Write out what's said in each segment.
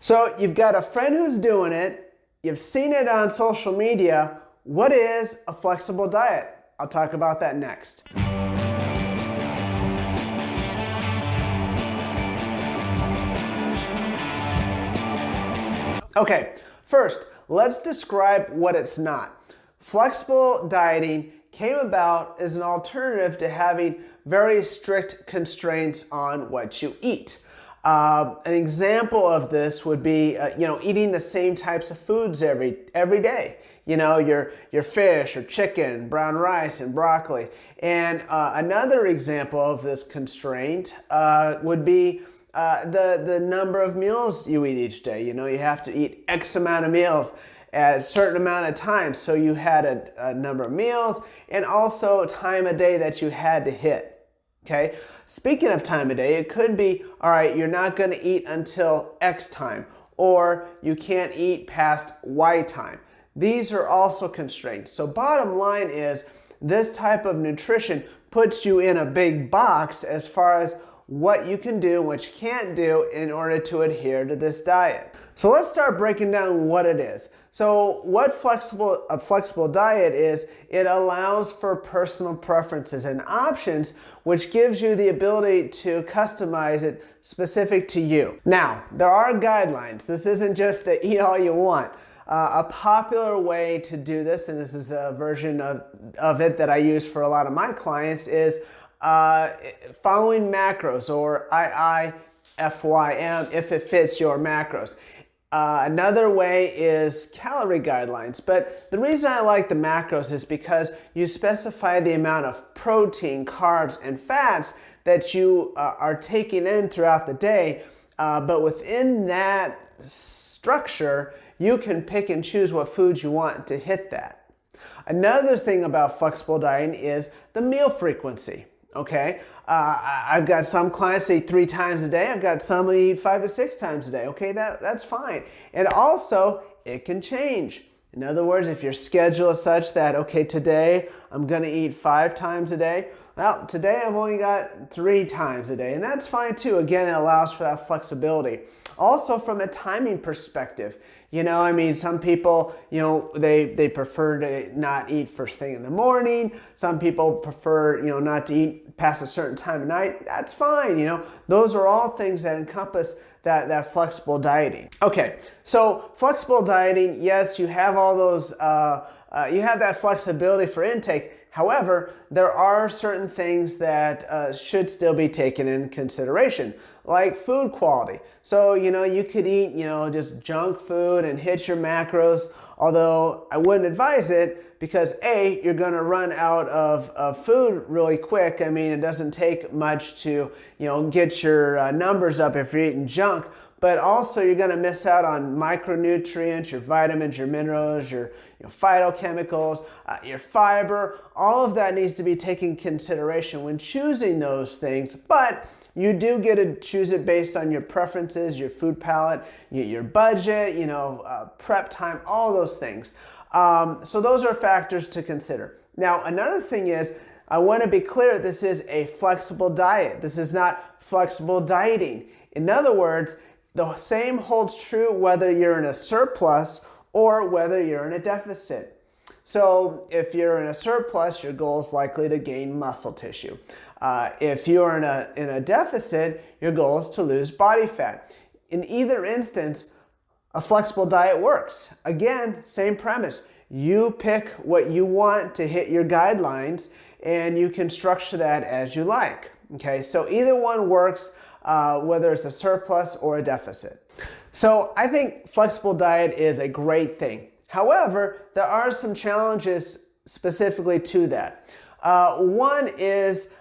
So you've got a friend who's doing it, you've seen it on social media. What is a flexible diet? I'll talk about that next. Okay, first, let's describe what it's not. Flexible dieting came about as an alternative to having very strict constraints on what you eat. An example of this would be, eating the same types of foods every day. You know, your fish or chicken, brown rice, and broccoli. And another example of this constraint would be the number of meals you eat each day. You know, you have to eat X amount of meals at a certain amount of time. So you had a number of meals and also time of day that you had to hit. Okay. Speaking of time of day, it could be, all right, you're not going to eat until X time, or you can't eat past Y time. These are also constraints. So bottom line is, this type of nutrition puts you in a big box as far as what you can do and what you can't do in order to adhere to this diet. So let's start breaking down what it is. So what a flexible diet is, it allows for personal preferences and options, which gives you the ability to customize it specific to you. Now, there are guidelines. This isn't just to eat all you want. A popular way to do this, and this is the version of it that I use for a lot of my clients, is following macros, or IIFYM, if it fits your macros. Another way is calorie guidelines, but the reason I like the macros is because you specify the amount of protein, carbs, and fats that you are taking in throughout the day, but within that structure, you can pick and choose what foods you want to hit that. Another thing about flexible dieting is the meal frequency. Okay, I've got some clients that eat 3 times a day. I've got some who eat 5 to 6 times a day. Okay, that's fine. And also, it can change. In other words, if your schedule is such that, okay, today I'm going to eat 5 times a day. Well, today I've only got 3 times a day, and that's fine too. Again, it allows for that flexibility. Also, from a timing perspective, some people, they prefer to not eat first thing in the morning. Some people prefer, not to eat past a certain time of night. That's fine. Those are all things that encompass that flexible dieting. Okay, so flexible dieting, yes, you have all those, you have that flexibility for intake. However, there are certain things that should still be taken in consideration, like food quality. So, you could eat, just junk food and hit your macros, although I wouldn't advise it because A, you're going to run out of food really quick. I mean, it doesn't take much to, get your numbers up if you're eating junk. But also you're going to miss out on micronutrients, your vitamins, your minerals, your phytochemicals, your fiber. All of that needs to be taken into consideration when choosing those things. But you do get to choose it based on your preferences, your food palette, your budget, prep time, all those things. So those are factors to consider. Now, another thing is, I want to be clear, this is a flexible diet. This is not flexible dieting. In other words, the same holds true whether you're in a surplus or whether you're in a deficit. So if you're in a surplus, your goal is likely to gain muscle tissue. If you're in a deficit, your goal is to lose body fat. In either instance, a flexible diet works. Again, same premise. You pick what you want to hit your guidelines, and you can structure that as you like. Okay, so either one works. Whether it's a surplus or a deficit. So I think flexible diet is a great thing. However, there are some challenges specifically to that. One is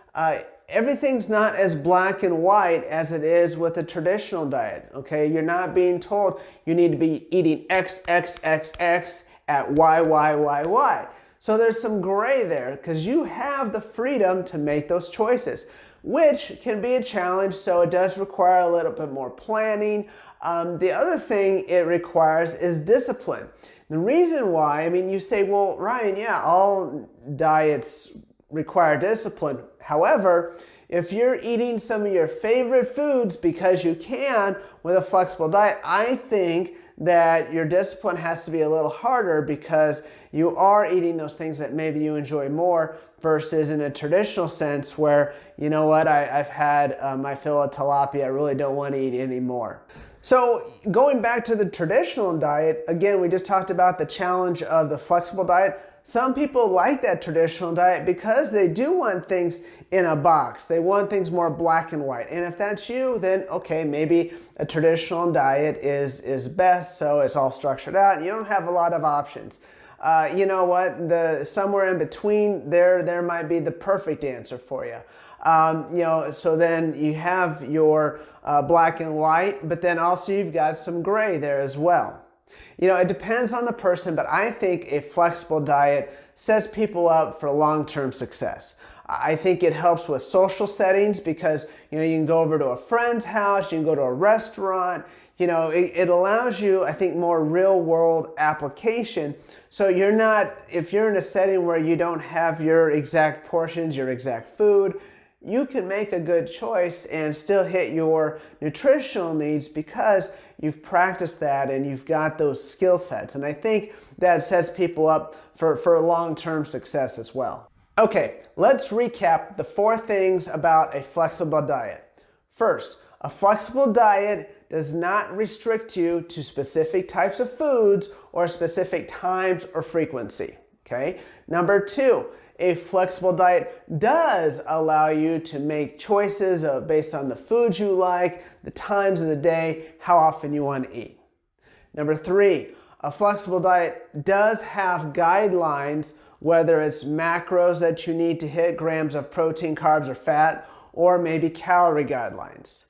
everything's not as black and white as it is with a traditional diet. Okay, you're not being told you need to be eating X, X, X, X at Y, Y, Y, Y. So there's some gray there because you have the freedom to make those choices, which can be a challenge, so it does require a little bit more planning. The other thing it requires is discipline. The reason why, you say, well, Ryan, yeah, all diets require discipline. However, if you're eating some of your favorite foods because you can with a flexible diet, I think that your discipline has to be a little harder because you are eating those things that maybe you enjoy more versus in a traditional sense where, you know what, I've had my fill of tilapia, I really don't want to eat anymore. So going back to the traditional diet, again, we just talked about the challenge of the flexible diet. Some people like that traditional diet because they do want things in a box. They want things more black and white. And if that's you, then okay, maybe a traditional diet is best, so it's all structured out and you don't have a lot of options. You know what, somewhere in between there might be the perfect answer for you. You know, so then you have your black and white, but then also you've got some gray there as well. You know, it depends on the person, but I think a flexible diet sets people up for long-term success. I think it helps with social settings because, you know, you can go over to a friend's house, you can go to a restaurant, you know, it allows you, I think, more real-world application. So you're not, if you're in a setting where you don't have your exact portions, your exact food, you can make a good choice and still hit your nutritional needs because you've practiced that and you've got those skill sets. And I think that sets people up for long-term success as well. Okay, let's recap the 4 things about a flexible diet. First, a flexible diet does not restrict you to specific types of foods or specific times or frequency. Okay? Number 2, a flexible diet does allow you to make choices based on the foods you like, the times of the day, how often you want to eat. Number 3, a flexible diet does have guidelines, whether it's macros that you need to hit, grams of protein, carbs, or fat, or maybe calorie guidelines.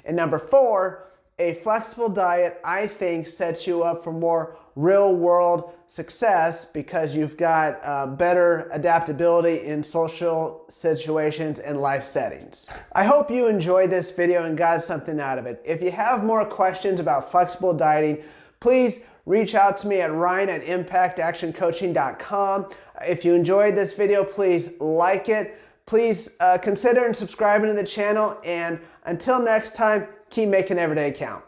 And number 4, a flexible diet, I think, sets you up for more real-world success because you've got better adaptability in social situations and life settings. I hope you enjoyed this video and got something out of it. If you have more questions about flexible dieting, please reach out to me at ryan@impactactioncoaching.com. If you enjoyed this video, please like it. Please consider subscribing to the channel, and until next time, keep making every day count.